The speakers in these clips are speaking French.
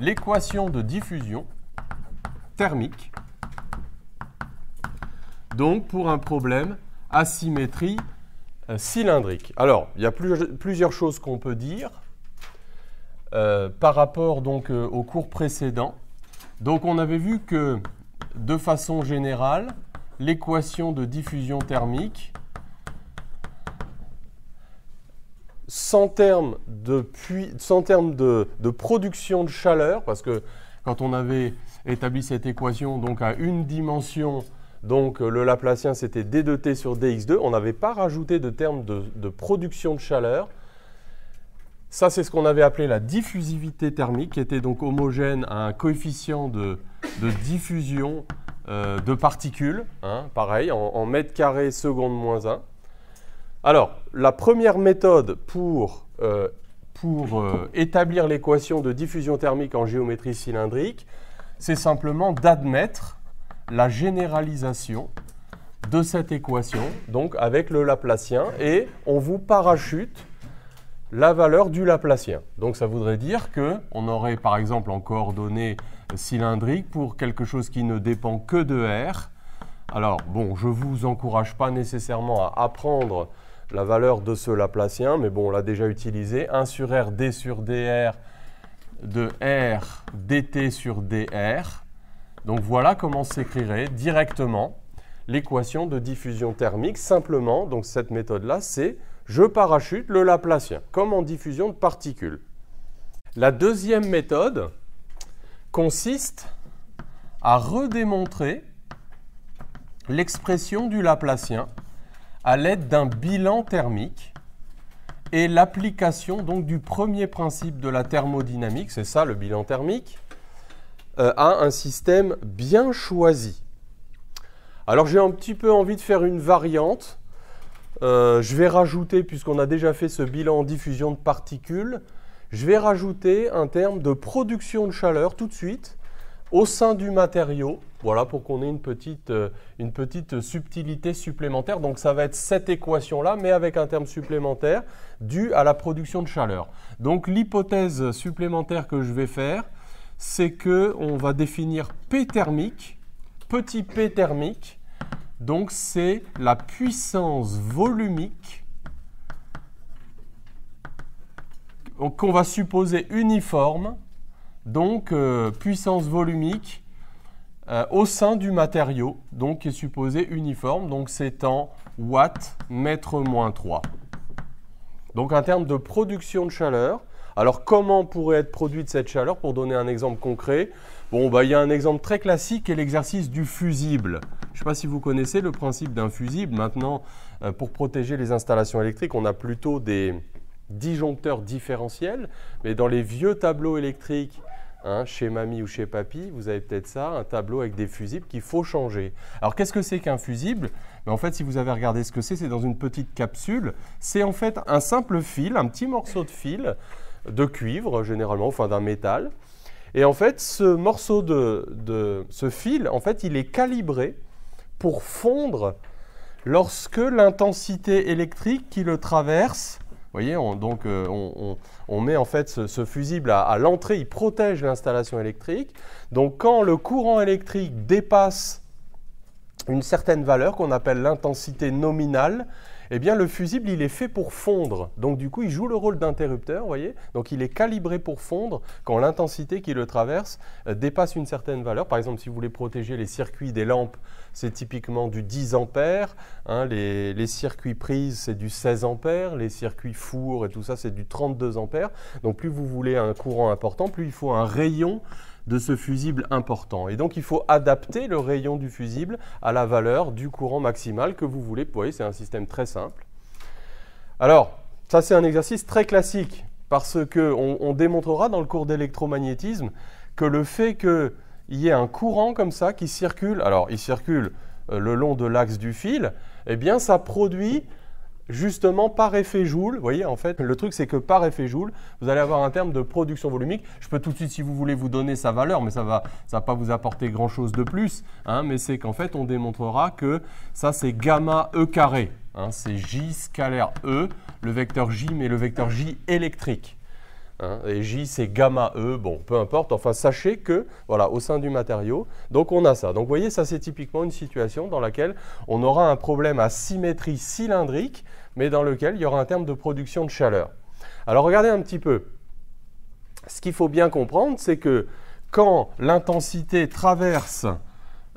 l'équation de diffusion thermique, donc pour un problème asymétrie cylindrique. Alors, il y a plusieurs choses qu'on peut dire par rapport donc, au cours précédent. Donc, on avait vu que, de façon générale, l'équation de diffusion thermique, sans terme de production de chaleur, parce que quand on avait établi cette équation donc à une dimension, donc le Laplacien c'était d de t sur dx2, on n'avait pas rajouté de terme de production de chaleur. Ça, c'est ce qu'on avait appelé la diffusivité thermique, qui était donc homogène à un coefficient de diffusion de particules, hein, pareil, en mètres carrés seconde moins 1. Alors, la première méthode pour établir l'équation de diffusion thermique en géométrie cylindrique, c'est simplement d'admettre la généralisation de cette équation, donc avec le Laplacien, et on vous parachute la valeur du Laplacien. Donc ça voudrait dire qu'on aurait par exemple en coordonnées cylindriques pour quelque chose qui ne dépend que de R. Alors bon, je ne vous encourage pas nécessairement à apprendre la valeur de ce Laplacien, mais bon, on l'a déjà utilisé. 1 sur R, d sur dr de R dt sur dr. Donc voilà comment s'écrirait directement l'équation de diffusion thermique. Simplement, donc cette méthode-là, c'est je parachute le Laplacien, comme en diffusion de particules. La deuxième méthode consiste à redémontrer l'expression du Laplacien à l'aide d'un bilan thermique et l'application donc du premier principe de la thermodynamique, c'est ça le bilan thermique, à un système bien choisi. Alors j'ai un petit peu envie de faire une variante. Je vais rajouter, puisqu'on a déjà fait ce bilan en diffusion de particules, je vais rajouter un terme de production de chaleur tout de suite au sein du matériau, voilà, pour qu'on ait une petite subtilité supplémentaire. Donc ça va être cette équation-là, mais avec un terme supplémentaire dû à la production de chaleur. Donc l'hypothèse supplémentaire que je vais faire, c'est qu'on va définir P thermique, petit p thermique, donc c'est la puissance volumique qu'on va supposer uniforme, donc puissance volumique au sein du matériau, donc qui est supposé uniforme, donc c'est en watts mètre moins 3. Donc un terme de production de chaleur. Alors comment pourrait être produite cette chaleur? Pour donner un exemple concret, bon, il y a un exemple très classique qui est l'exercice du fusible. Je ne sais pas si vous connaissez le principe d'un fusible. Maintenant, pour protéger les installations électriques, on a plutôt des disjoncteurs différentiels, mais dans les vieux tableaux électriques, hein, chez mamie ou chez papy, vous avez peut-être ça, un tableau avec des fusibles qu'il faut changer. Alors qu'est-ce que c'est qu'un fusible? En fait, si vous avez regardé ce que c'est dans une petite capsule. C'est en fait un simple fil, un petit morceau de fil de cuivre généralement, enfin d'un métal. Et en fait, ce morceau ce fil, en fait, il est calibré pour fondre lorsque l'intensité électrique qui le traverse, vous voyez, on met en fait ce fusible à l'entrée, il protège l'installation électrique. Donc quand le courant électrique dépasse une certaine valeur qu'on appelle l'intensité nominale, eh bien le fusible il est fait pour fondre. Donc du coup il joue le rôle d'interrupteur, vous voyez. Donc il est calibré pour fondre quand l'intensité qui le traverse dépasse une certaine valeur. Par exemple, si vous voulez protéger les circuits des lampes, c'est typiquement du 10 ampères. Hein, les circuits prises, c'est du 16 ampères. Les circuits fours et tout ça, c'est du 32 ampères. Donc plus vous voulez un courant important, plus il faut un rayon de ce fusible important. Et donc il faut adapter le rayon du fusible à la valeur du courant maximal que vous voulez. Vous voyez, c'est un système très simple. Alors, ça c'est un exercice très classique parce qu'on démontrera dans le cours d'électromagnétisme que le fait qu'il y ait un courant comme ça qui circule, alors il circule le long de l'axe du fil, eh bien ça produit justement par effet Joule. Vous voyez, en fait, le truc, c'est que par effet Joule, vous allez avoir un terme de production volumique. Je peux tout de suite, si vous voulez, vous donner sa valeur, mais ça va pas vous apporter grand-chose de plus. Hein, mais c'est qu'en fait, on démontrera que ça, c'est gamma E carré. Hein, c'est J scalaire E, le vecteur J, mais le vecteur J électrique. hein, et J c'est gamma E, bon, peu importe, enfin sachez que, voilà, au sein du matériau, donc on a ça. Donc vous voyez, ça c'est typiquement une situation dans laquelle on aura un problème à symétrie cylindrique, mais dans lequel il y aura un terme de production de chaleur. Alors regardez un petit peu, ce qu'il faut bien comprendre, c'est que quand l'intensité traverse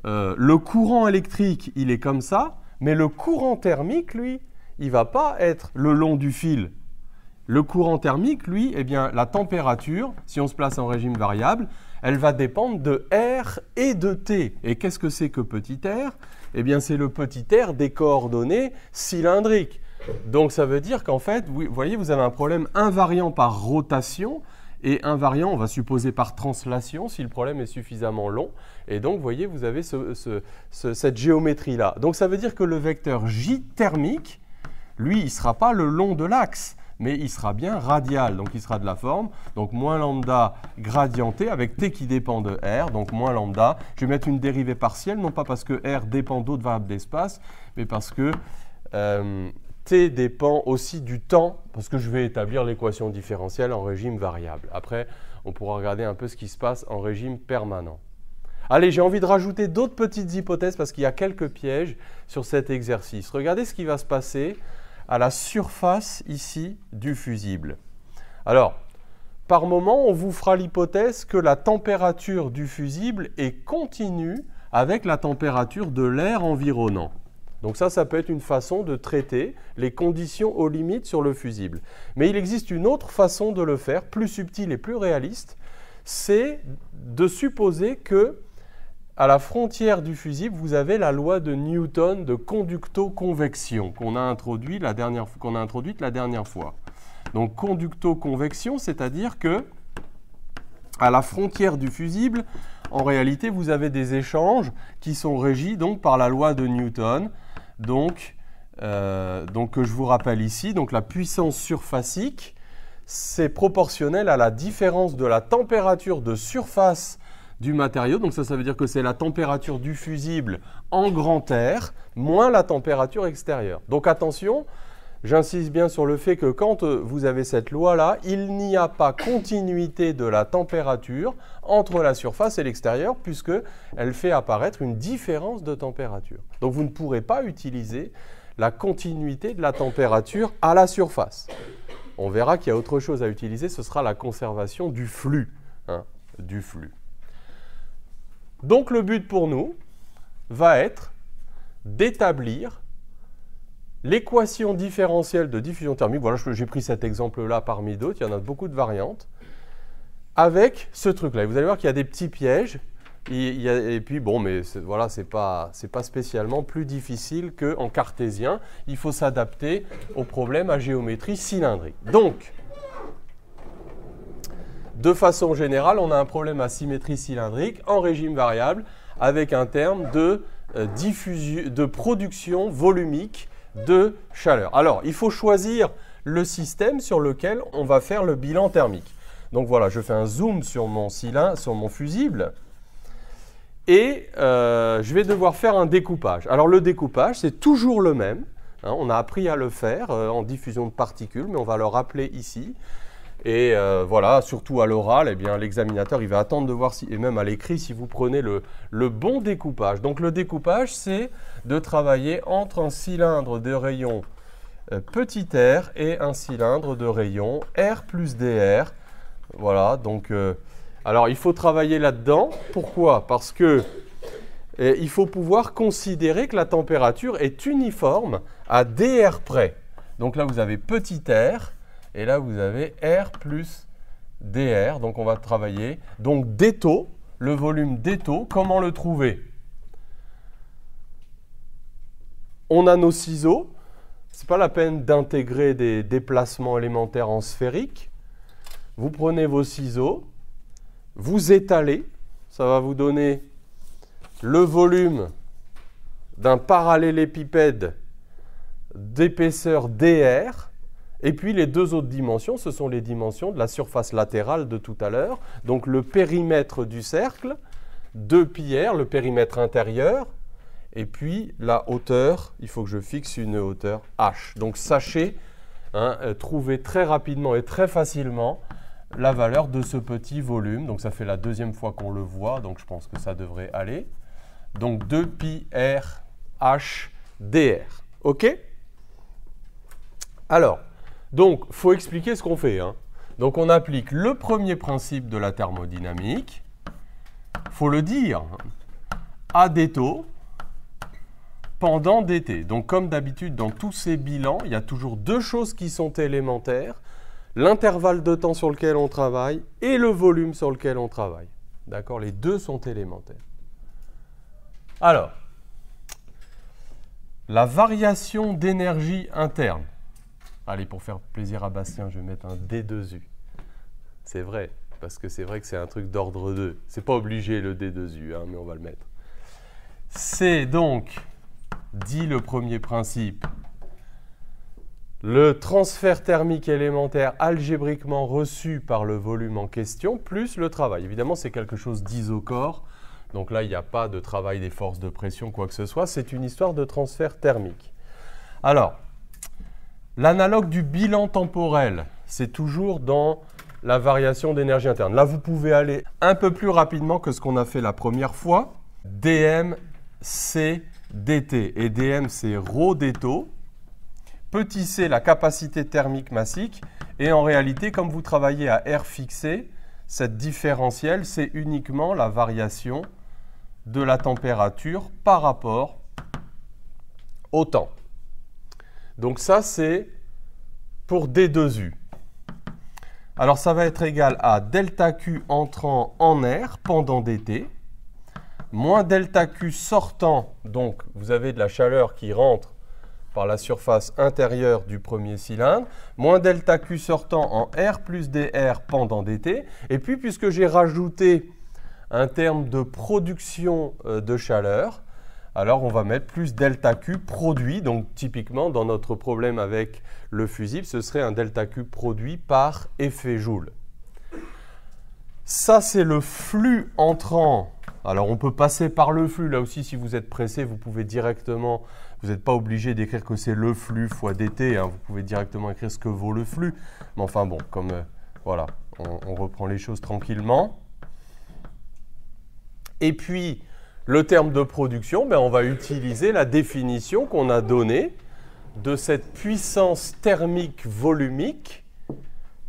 le courant électrique, il est comme ça, mais le courant thermique, lui, il ne va pas être le long du fil. Le courant thermique, lui, eh bien, la température, si on se place en régime variable, elle va dépendre de R et de T. Et qu'est-ce que c'est que petit r? Eh bien, c'est le petit r des coordonnées cylindriques. Donc, ça veut dire qu'en fait, vous voyez, vous avez un problème invariant par rotation et invariant, on va supposer par translation, si le problème est suffisamment long. Et donc, vous voyez, vous avez cette géométrie-là. Donc, ça veut dire que le vecteur J thermique, lui, il ne sera pas le long de l'axe, mais il sera bien radial. Donc, il sera de la forme, donc moins lambda gradienté avec T qui dépend de R, donc moins lambda. Je vais mettre une dérivée partielle, non pas parce que R dépend d'autres variables d'espace, mais parce que T dépend aussi du temps, parce que je vais établir l'équation différentielle en régime variable. Après, on pourra regarder un peu ce qui se passe en régime permanent. Allez, j'ai envie de rajouter d'autres petites hypothèses parce qu'il y a quelques pièges sur cet exercice. Regardez ce qui va se passer à la surface ici du fusible. Alors, par moment, on vous fera l'hypothèse que la température du fusible est continue avec la température de l'air environnant. Donc ça peut être une façon de traiter les conditions aux limites sur le fusible. Mais il existe une autre façon de le faire, plus subtile et plus réaliste, c'est de supposer que à la frontière du fusible, vous avez la loi de Newton de conducto-convection qu'on a introduite la dernière fois. Donc conducto-convection, c'est-à-dire que à la frontière du fusible, en réalité, vous avez des échanges qui sont régis donc par la loi de Newton. Donc que je vous rappelle ici, donc la puissance surfacique, c'est proportionnel à la différence de la température de surface du matériau. Donc ça veut dire que c'est la température du fusible en grand R moins la température extérieure. Donc attention, j'insiste bien sur le fait que quand vous avez cette loi-là, il n'y a pas continuité de la température entre la surface et l'extérieur puisqu'elle fait apparaître une différence de température. Donc vous ne pourrez pas utiliser la continuité de la température à la surface. On verra qu'il y a autre chose à utiliser, ce sera la conservation du flux. Du flux. Donc le but pour nous va être d'établir l'équation différentielle de diffusion thermique, voilà, j'ai pris cet exemple-là parmi d'autres, il y en a beaucoup de variantes, avec ce truc-là. Vous allez voir qu'il y a des petits pièges, et puis bon, mais voilà, c'est pas spécialement plus difficile qu'en cartésien. Il faut s'adapter aux problèmes à géométrie cylindrique. Donc, de façon générale, on a un problème à symétrie cylindrique en régime variable avec un terme de production volumique de chaleur. Alors, il faut choisir le système sur lequel on va faire le bilan thermique. Donc voilà, je fais un zoom sur mon cylindre, sur mon fusible, et je vais devoir faire un découpage. Alors le découpage, c'est toujours le même. On a appris à le faire en diffusion de particules, mais on va le rappeler ici. Et voilà, surtout à l'oral, eh bien l'examinateur il va attendre de voir si, et même à l'écrit, si vous prenez le bon découpage. Donc le découpage, c'est de travailler entre un cylindre de rayon petit r et un cylindre de rayon R plus dr. Voilà, donc alors il faut travailler là-dedans. Pourquoi? Parce que il faut pouvoir considérer que la température est uniforme à dr près. Donc là, vous avez petit r. Et là, vous avez R plus dr. Donc, on va travailler. Donc, d'étau, le volume d'étau, comment le trouver? On a nos ciseaux. Ce n'est pas la peine d'intégrer des déplacements élémentaires en sphérique. Vous prenez vos ciseaux, vous étalez. Ça va vous donner le volume d'un parallélépipède d'épaisseur dr. Et puis les deux autres dimensions, ce sont les dimensions de la surface latérale de tout à l'heure. Donc le périmètre du cercle, 2πr, le périmètre intérieur, et puis la hauteur, il faut que je fixe une hauteur h. Donc sachez trouver très rapidement et très facilement la valeur de ce petit volume. Donc ça fait la deuxième fois qu'on le voit, donc je pense que ça devrait aller. Donc 2pi r h dr. OK? Alors, donc, il faut expliquer ce qu'on fait, hein. Donc on applique le premier principe de la thermodynamique. Il faut le dire, à des taux pendant dt. Donc comme d'habitude, dans tous ces bilans, il y a toujours deux choses qui sont élémentaires. L'intervalle de temps sur lequel on travaille et le volume sur lequel on travaille. D'accord? Les deux sont élémentaires. Alors, la variation d'énergie interne. Allez, pour faire plaisir à Bastien, je vais mettre un D2U. C'est vrai, parce que c'est vrai que c'est un truc d'ordre 2. C'est pas obligé le D2U, hein, mais on va le mettre. C'est donc, dit le premier principe, le transfert thermique élémentaire algébriquement reçu par le volume en question, plus le travail. Évidemment, c'est quelque chose d'isochore. Donc là, il n'y a pas de travail des forces de pression, quoi que ce soit. C'est une histoire de transfert thermique. Alors, l'analogue du bilan temporel, c'est toujours dans la variation d'énergie interne. Là, vous pouvez aller un peu plus rapidement que ce qu'on a fait la première fois. dm, c'est dt. Et dm, c'est ρ des taux. Petit c, la capacité thermique massique. Et en réalité, comme vous travaillez à R fixé, cette différentielle, c'est uniquement la variation de la température par rapport au temps. Donc ça, c'est pour D2U. Alors ça va être égal à delta Q entrant en R pendant dt, moins delta Q sortant, donc vous avez de la chaleur qui rentre par la surface intérieure du premier cylindre, moins delta Q sortant en R plus dr pendant dt. Et puis, puisque j'ai rajouté un terme de production de chaleur, alors on va mettre plus delta Q produit. Donc typiquement, dans notre problème avec le fusible, ce serait un delta Q produit par effet Joule. Ça, c'est le flux entrant. Alors on peut passer par le flux. Là aussi, si vous êtes pressé, vous pouvez directement... Vous n'êtes pas obligé d'écrire que c'est le flux fois dt, hein. Vous pouvez directement écrire ce que vaut le flux. Mais enfin bon, comme voilà, on reprend les choses tranquillement. Et puis, le terme de production, ben, on va utiliser la définition qu'on a donnée de cette puissance thermique volumique,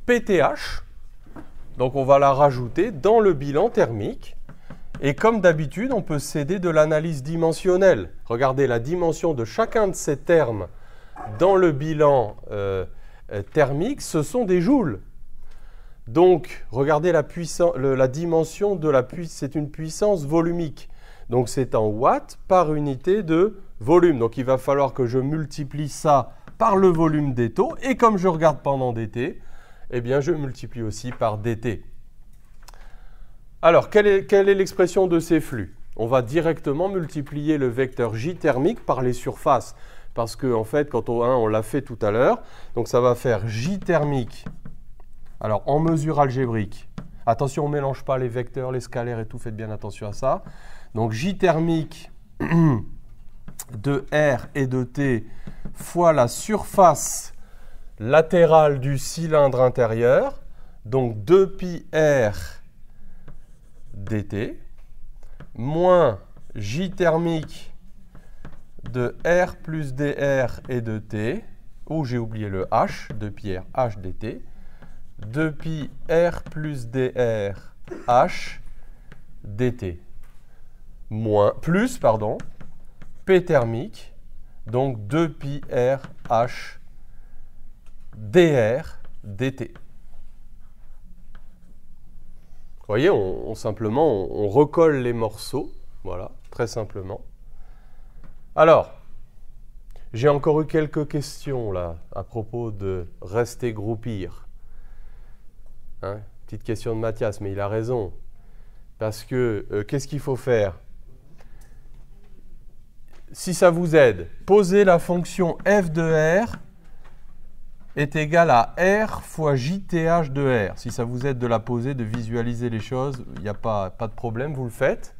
PTH. Donc on va la rajouter dans le bilan thermique. Et comme d'habitude, on peut s'aider de l'analyse dimensionnelle. Regardez, la dimension de chacun de ces termes dans le bilan thermique, ce sont des joules. Donc, regardez la dimension de la puissance, c'est une puissance volumique. Donc, c'est en watts par unité de volume. Donc, il va falloir que je multiplie ça par le volume des taux. Et comme je regarde pendant dt, eh bien, je multiplie aussi par dt. Alors, quelle est l'expression de ces flux? On va directement multiplier le vecteur J thermique par les surfaces. Parce que, en fait, quand on l'a fait tout à l'heure, donc ça va faire J thermique. Alors, en mesure algébrique, attention, on ne mélange pas les vecteurs, les scalaires et tout, faites bien attention à ça. Donc, J thermique de R et de T fois la surface latérale du cylindre intérieur, donc 2pi R dt, moins J thermique de R plus dr et de T, où j'ai oublié le H, 2pi R H dt, 2pi R plus dr H dt, plus, P thermique, donc 2pi R H dr dt. Vous voyez, simplement, on recolle les morceaux, voilà, très simplement. Alors, j'ai encore eu quelques questions là, à propos de rester groupir. Hein, petite question de Mathias, mais il a raison. Parce que, qu'est-ce qu'il faut faire? Si ça vous aide, posez la fonction f de R est égal à R fois JTH de R. Si ça vous aide de la poser, de visualiser les choses, il n'y a pas de problème, vous le faites.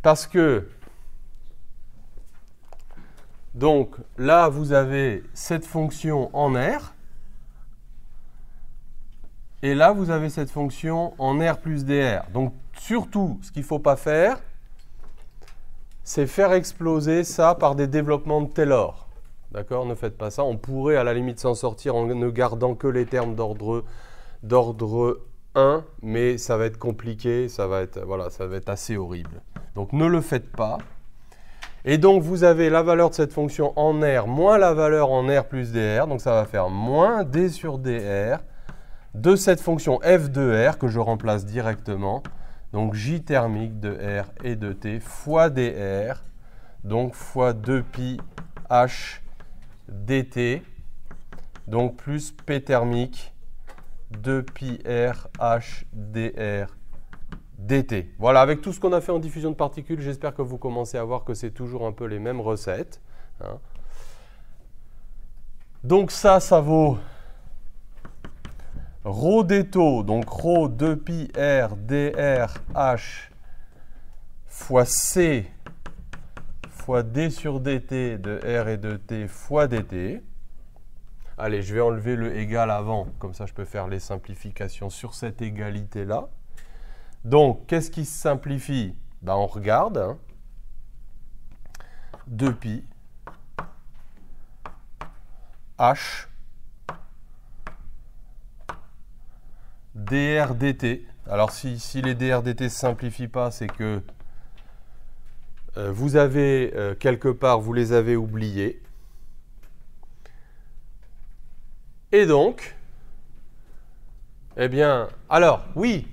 Parce que, donc là, vous avez cette fonction en R. Et là, vous avez cette fonction en R plus dr. Donc, surtout, ce qu'il ne faut pas faire, c'est faire exploser ça par des développements de Taylor. D'accord? Ne faites pas ça. On pourrait, à la limite, s'en sortir en ne gardant que les termes d'ordre 1, mais ça va être compliqué, ça va être assez horrible. Donc, ne le faites pas. Et donc, vous avez la valeur de cette fonction en R moins la valeur en R plus dr. Donc, ça va faire moins d sur dr de cette fonction f de R que je remplace directement. Donc, J thermique de R et de T fois dr, donc fois 2pi h dt, donc plus P thermique 2pi r h dr dt. Voilà, avec tout ce qu'on a fait en diffusion de particules, j'espère que vous commencez à voir que c'est toujours un peu les mêmes recettes. Hein. Donc ça vaut ρ des taux, donc ρ 2pi r dr h fois c fois d sur dt de r et de t fois dt. Allez, je vais enlever le égal avant, comme ça je peux faire les simplifications sur cette égalité-là. Donc, qu'est-ce qui se simplifie? Ben, on regarde. Hein. 2pi h dr dt. Alors, si les dr dt ne se simplifient pas, c'est que vous avez, quelque part, vous les avez oubliés. Et donc, eh bien, alors, oui,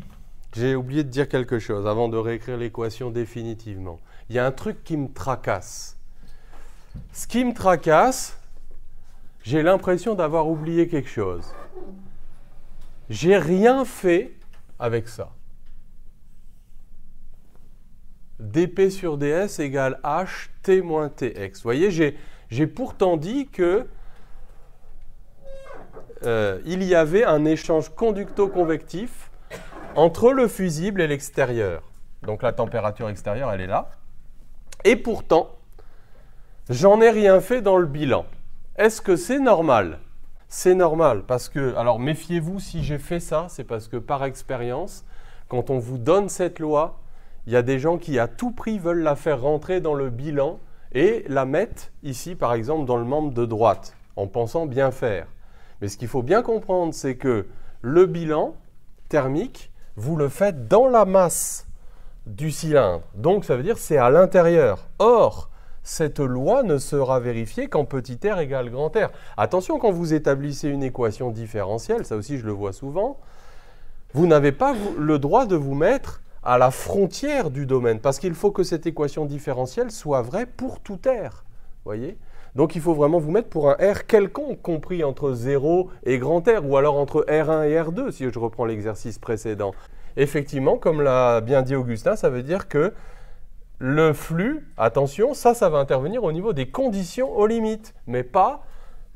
j'ai oublié de dire quelque chose avant de réécrire l'équation définitivement. Il y a un truc qui me tracasse. Ce qui me tracasse, j'ai l'impression d'avoir oublié quelque chose. J'ai rien fait avec ça. dp sur ds égale h t moins tx. Vous voyez, j'ai pourtant dit que il y avait un échange conducto-convectif entre le fusible et l'extérieur. Donc la température extérieure, elle est là. Et pourtant, j'en ai rien fait dans le bilan. Est-ce que c'est normal? C'est normal parce que, alors méfiez-vous si j'ai fait ça, c'est parce que par expérience, quand on vous donne cette loi, il y a des gens qui à tout prix veulent la faire rentrer dans le bilan et la mettent ici, par exemple, dans le membre de droite, en pensant bien faire. Mais ce qu'il faut bien comprendre, c'est que le bilan thermique, vous le faites dans la masse du cylindre. Donc, ça veut dire que c'est à l'intérieur. Or, cette loi ne sera vérifiée qu'en petit r égale grand R. Attention, quand vous établissez une équation différentielle, ça aussi je le vois souvent, vous n'avez pas le droit de vous mettre à la frontière du domaine, parce qu'il faut que cette équation différentielle soit vraie pour tout R. Voyez ? Donc il faut vraiment vous mettre pour un R quelconque, compris entre 0 et grand R, ou alors entre R1 et R2, si je reprends l'exercice précédent. Effectivement, comme l'a bien dit Augustin, ça veut dire que le flux, attention, ça va intervenir au niveau des conditions aux limites, mais pas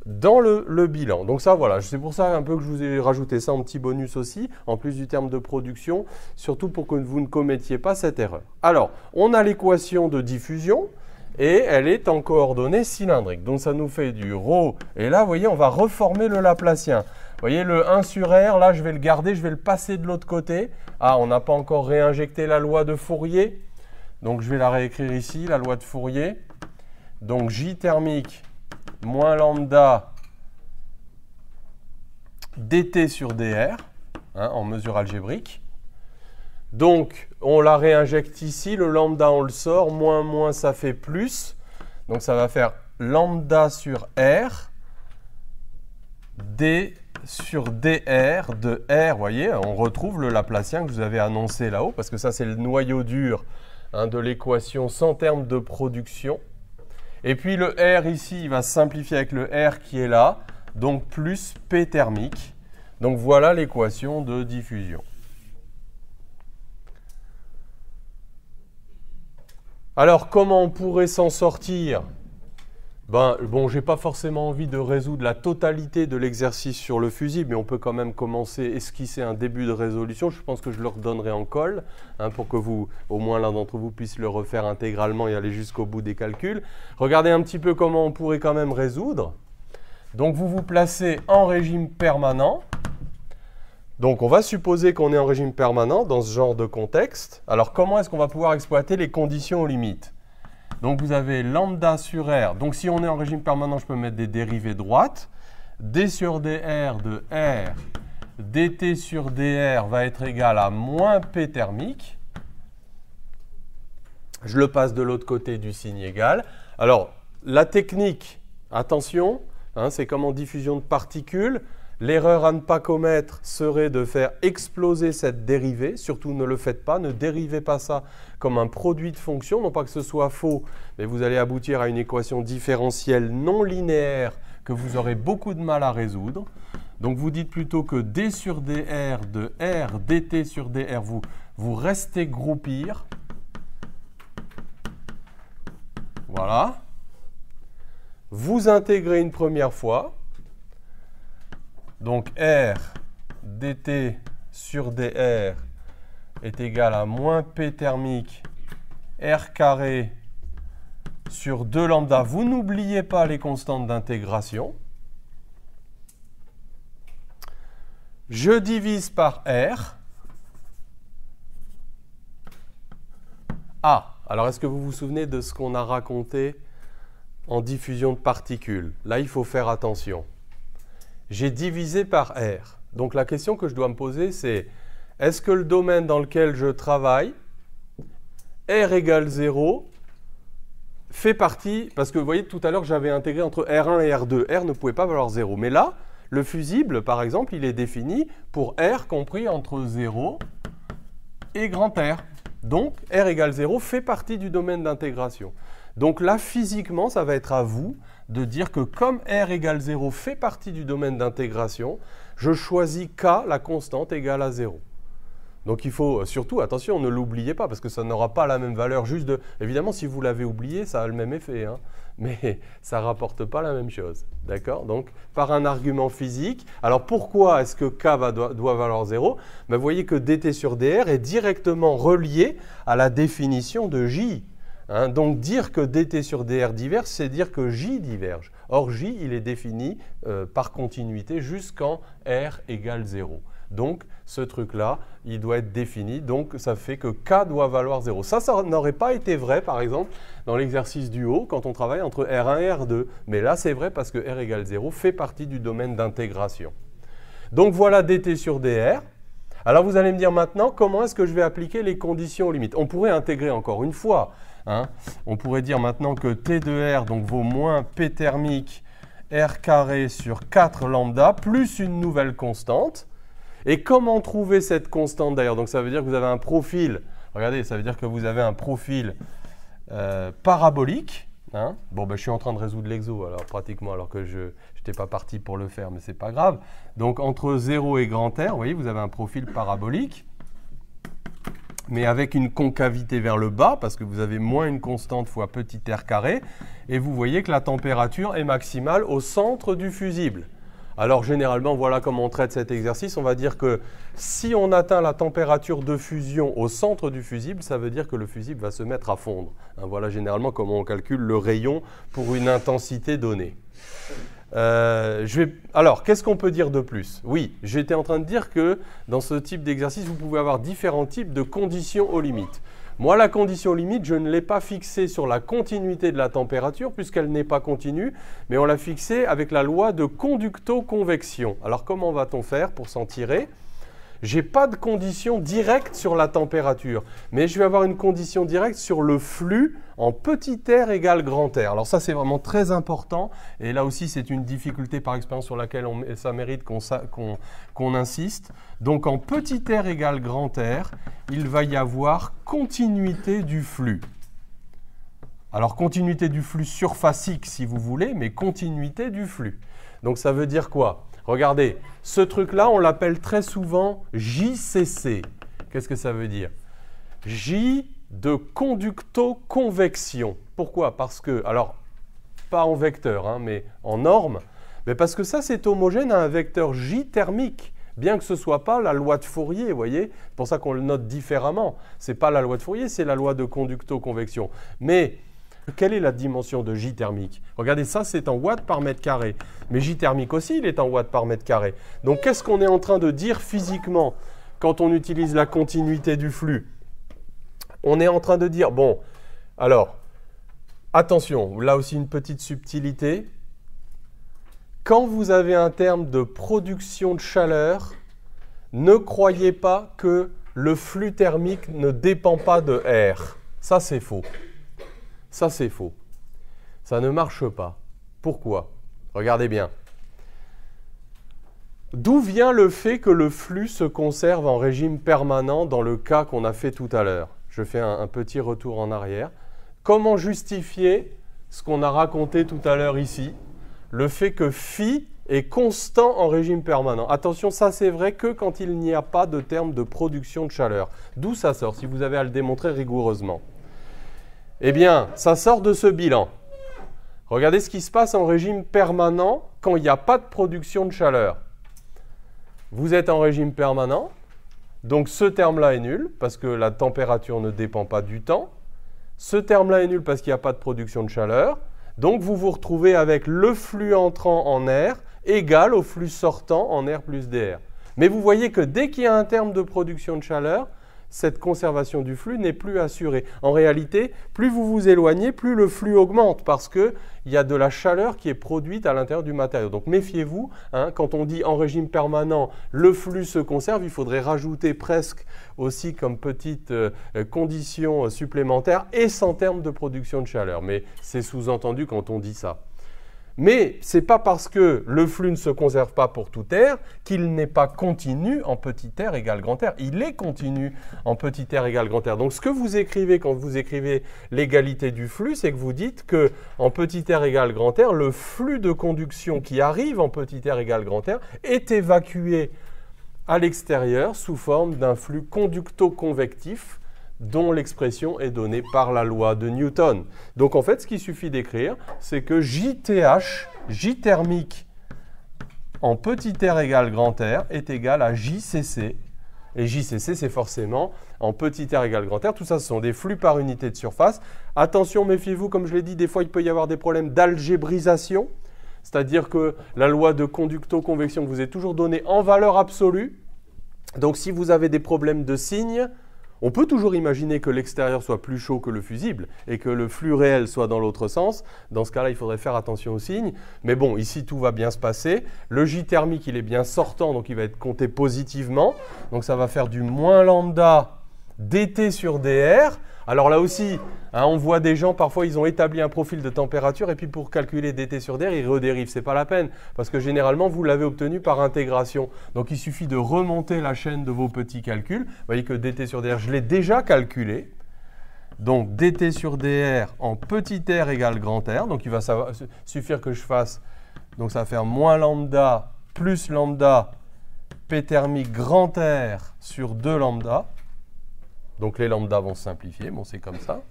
dans le bilan. Donc ça, voilà, c'est pour ça un peu que je vous ai rajouté ça en petit bonus aussi, en plus du terme de production, surtout pour que vous ne commettiez pas cette erreur. Alors, on a l'équation de diffusion, et elle est en coordonnées cylindriques. Donc ça nous fait du ρ, et là, vous voyez, on va reformer le Laplacien. Vous voyez, le 1 sur R, là, je vais le garder, je vais le passer de l'autre côté. Ah, on n'a pas encore réinjecté la loi de Fourier. Donc, je vais la réécrire ici, la loi de Fourier. Donc, J thermique moins lambda dt sur dr, hein, en mesure algébrique. Donc, on la réinjecte ici. Le lambda, on le sort. Moins, moins, ça fait plus. Donc, ça va faire lambda sur R d sur dr de R. Vous voyez, on retrouve le Laplacien que je vous avais annoncé là-haut, parce que ça, c'est le noyau dur de l'équation sans terme de production. Et puis le R ici, il va se simplifier avec le R qui est là, donc plus P thermique. Donc voilà l'équation de diffusion. Alors comment on pourrait s'en sortir? Bon, je n'ai pas forcément envie de résoudre la totalité de l'exercice sur le fusible, mais on peut quand même commencer, esquisser un début de résolution. Je pense que je le redonnerai en colle, hein, pour que vous, au moins l'un d'entre vous, puisse le refaire intégralement et aller jusqu'au bout des calculs. Regardez un petit peu comment on pourrait quand même résoudre. Donc vous vous placez en régime permanent. Donc, on va supposer qu'on est en régime permanent dans ce genre de contexte. Alors, comment est-ce qu'on va pouvoir exploiter les conditions aux limites? Donc, vous avez lambda sur R. Donc, si on est en régime permanent, je peux mettre des dérivées droites. D sur dr de R dt sur dr va être égal à moins P thermique. Je le passe de l'autre côté du signe égal. Alors, la technique, attention, hein, c'est comme en diffusion de particules. L'erreur à ne pas commettre serait de faire exploser cette dérivée. Surtout, ne le faites pas, ne dérivez pas ça comme un produit de fonction. Non pas que ce soit faux, mais vous allez aboutir à une équation différentielle non linéaire que vous aurez beaucoup de mal à résoudre. Donc, vous dites plutôt que d sur dr de r dt sur dr, vous restez groupir. Voilà. Vous intégrez une première fois. Donc, R dt sur dr est égal à moins P thermique R carré sur 2 lambda. Vous n'oubliez pas les constantes d'intégration. Je divise par R. Ah, alors est-ce que vous vous souvenez de ce qu'on a raconté en diffusion de particules? Là, il faut faire attention. J'ai divisé par R. Donc la question que je dois me poser, c'est est-ce que le domaine dans lequel je travaille, R égale 0, fait partie, parce que vous voyez tout à l'heure j'avais intégré entre R1 et R2, R ne pouvait pas valoir 0. Mais là, le fusible, par exemple, il est défini pour R compris entre 0 et grand R. Donc R égale 0 fait partie du domaine d'intégration. Donc là, physiquement, ça va être à vous de dire que comme R égale 0 fait partie du domaine d'intégration, je choisis K, la constante, égale à 0. Donc il faut surtout, attention, ne l'oubliez pas, parce que ça n'aura pas la même valeur juste de... Évidemment, si vous l'avez oublié, ça a le même effet, hein, mais ça ne rapporte pas la même chose. D'accord? Donc, par un argument physique. Alors, pourquoi est-ce que K doit valoir 0? Vous voyez que dt sur dr est directement relié à la définition de J. Hein, donc, dire que dt sur dr diverge, c'est dire que J diverge. Or, J, il est défini par continuité jusqu'en R égale 0. Donc, ce truc-là, il doit être défini. Donc, ça fait que K doit valoir 0. Ça n'aurait pas été vrai, par exemple, dans l'exercice du haut, quand on travaille entre R1 et R2. Mais là, c'est vrai parce que R égale 0 fait partie du domaine d'intégration. Donc, voilà dt sur dr. Alors, vous allez me dire maintenant, comment est-ce que je vais appliquer les conditions limites? On pourrait intégrer encore une fois. Hein. On pourrait dire maintenant que T de R donc, vaut moins P thermique R carré sur 4 lambda plus une nouvelle constante. Et comment trouver cette constante d'ailleurs? Donc ça veut dire que vous avez un profil, regardez, ça veut dire que vous avez un profil parabolique. Hein. Bon, ben, je suis en train de résoudre l'exo, alors pratiquement, alors que je n'étais pas parti pour le faire, mais ce n'est pas grave. Donc entre 0 et grand R, vous voyez, vous avez un profil parabolique, mais avec une concavité vers le bas, parce que vous avez moins une constante fois petit r carré, et vous voyez que la température est maximale au centre du fusible. Alors généralement, voilà comment on traite cet exercice. On va dire que si on atteint la température de fusion au centre du fusible, ça veut dire que le fusible va se mettre à fondre. Hein, voilà généralement comment on calcule le rayon pour une intensité donnée. Alors, qu'est-ce qu'on peut dire de plus? Oui, j'étais en train de dire que dans ce type d'exercice, vous pouvez avoir différents types de conditions aux limites. Moi, la condition limite, je ne l'ai pas fixée sur la continuité de la température, puisqu'elle n'est pas continue, mais on l'a fixée avec la loi de conducto-convection. Alors, comment va-t-on faire pour s'en tirer? Je n'ai pas de condition directe sur la température, mais je vais avoir une condition directe sur le flux en petit r égale grand R. Alors ça, c'est vraiment très important, et là aussi, c'est une difficulté par expérience sur laquelle ça mérite qu'on insiste. Donc, en petit r égale grand R, il va y avoir continuité du flux. Alors, continuité du flux surfacique, si vous voulez, mais continuité du flux. Donc, ça veut dire quoi? Regardez, ce truc-là, on l'appelle très souvent JCC. Qu'est-ce que ça veut dire? J de conducto-convection. Pourquoi? Parce que, alors, pas en vecteur, hein, mais en norme, mais parce que ça, c'est homogène à un vecteur J thermique, bien que ce ne soit pas la loi de Fourier, vous voyez? C'est pour ça qu'on le note différemment. Ce n'est pas la loi de Fourier, c'est la loi de conducto-convection. Mais Quelle est la dimension de J thermique? Regardez, ça c'est en watts par mètre carré. Mais J thermique aussi, il est en watts par mètre carré. Donc qu'est-ce qu'on est en train de dire physiquement quand on utilise la continuité du flux? On est en train de dire, bon, alors, attention, là aussi une petite subtilité. Quand vous avez un terme de production de chaleur, ne croyez pas que le flux thermique ne dépend pas de R. Ça, c'est faux. Ça, c'est faux. Ça ne marche pas. Pourquoi? Regardez bien. D'où vient le fait que le flux se conserve en régime permanent dans le cas qu'on a fait tout à l'heure? Je fais un petit retour en arrière. Comment justifier ce qu'on a raconté tout à l'heure ici? Le fait que phi est constant en régime permanent. Attention, ça c'est vrai que quand il n'y a pas de terme de production de chaleur. D'où ça sort, si vous avez à le démontrer rigoureusement? Eh bien, ça sort de ce bilan. Regardez ce qui se passe en régime permanent quand il n'y a pas de production de chaleur. Vous êtes en régime permanent, donc ce terme-là est nul parce que la température ne dépend pas du temps. Ce terme-là est nul parce qu'il n'y a pas de production de chaleur. Donc vous vous retrouvez avec le flux entrant en R égal au flux sortant en R plus dr. Mais vous voyez que dès qu'il y a un terme de production de chaleur, cette conservation du flux n'est plus assurée. En réalité, plus vous vous éloignez, plus le flux augmente parce qu'il y a de la chaleur qui est produite à l'intérieur du matériau. Donc méfiez-vous, hein, quand on dit en régime permanent, le flux se conserve, il faudrait rajouter presque aussi comme petite condition supplémentaire et sans terme de production de chaleur. Mais c'est sous-entendu quand on dit ça. Mais ce n'est pas parce que le flux ne se conserve pas pour tout R qu'il n'est pas continu en petit r égale grand R. Il est continu en petit r égale grand R. Donc ce que vous écrivez quand vous écrivez l'égalité du flux, c'est que vous dites qu'en petit r égale grand R, le flux de conduction qui arrive en petit r égale grand R est évacué à l'extérieur sous forme d'un flux conducto-convectif dont l'expression est donnée par la loi de Newton. Donc en fait, ce qu'il suffit d'écrire, c'est que JTH, J thermique en petit r égale grand R, est égal à JCC. Et JCC, c'est forcément en petit r égale grand R. Tout ça, ce sont des flux par unité de surface. Attention, méfiez-vous, comme je l'ai dit, des fois, il peut y avoir des problèmes d'algébrisation. C'est-à-dire que la loi de conducto-convection vous est toujours donnée en valeur absolue. Donc si vous avez des problèmes de signes, on peut toujours imaginer que l'extérieur soit plus chaud que le fusible et que le flux réel soit dans l'autre sens. Dans ce cas-là, il faudrait faire attention aux signes. Mais bon, ici, tout va bien se passer. Le J thermique, il est bien sortant, donc il va être compté positivement. Donc ça va faire du moins lambda dt sur dr. Alors là aussi, hein, on voit des gens, parfois, ils ont établi un profil de température et puis pour calculer dt sur dr, ils redérivent. Ce n'est pas la peine parce que généralement, vous l'avez obtenu par intégration. Donc, il suffit de remonter la chaîne de vos petits calculs. Vous voyez que dt sur dr, je l'ai déjà calculé. Donc, dt sur dr en petit r égale grand R. Donc, il va suffire que je fasse, donc ça va faire moins lambda plus lambda P thermique grand R sur 2 lambda. Donc les lambdas vont se simplifier, bon c'est comme ça.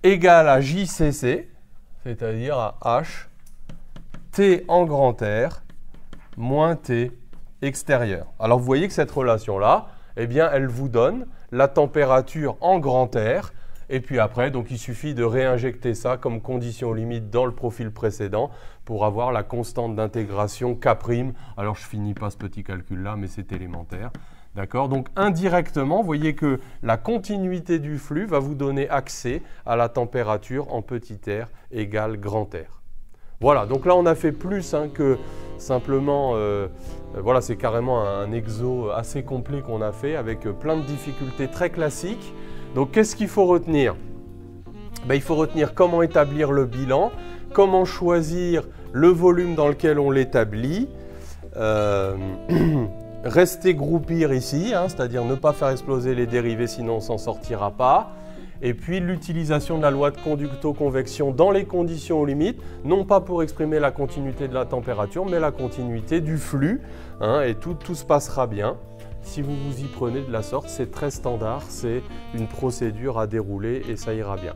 Égal à JCC, c'est-à-dire à H, T en grand R, moins T extérieur. Alors vous voyez que cette relation-là, eh bien elle vous donne la température en grand R, et puis après, donc il suffit de réinjecter ça comme condition limite dans le profil précédent pour avoir la constante d'intégration K'. Alors je ne finis pas ce petit calcul-là, mais c'est élémentaire. D'accord? Donc indirectement, vous voyez que la continuité du flux va vous donner accès à la température en petit r égale grand R. Voilà, donc là on a fait plus que simplement, voilà, c'est carrément un exo assez complet qu'on a fait avec plein de difficultés très classiques. Donc qu'est-ce qu'il faut retenir? Ben, il faut retenir comment établir le bilan, comment choisir le volume dans lequel on l'établit. Rester groupir ici, hein, c'est-à-dire ne pas faire exploser les dérivés, sinon on ne s'en sortira pas. Et puis l'utilisation de la loi de conducto-convection dans les conditions aux limites, non pas pour exprimer la continuité de la température, mais la continuité du flux, hein, et tout se passera bien. Si vous vous y prenez de la sorte, c'est très standard, c'est une procédure à dérouler et ça ira bien.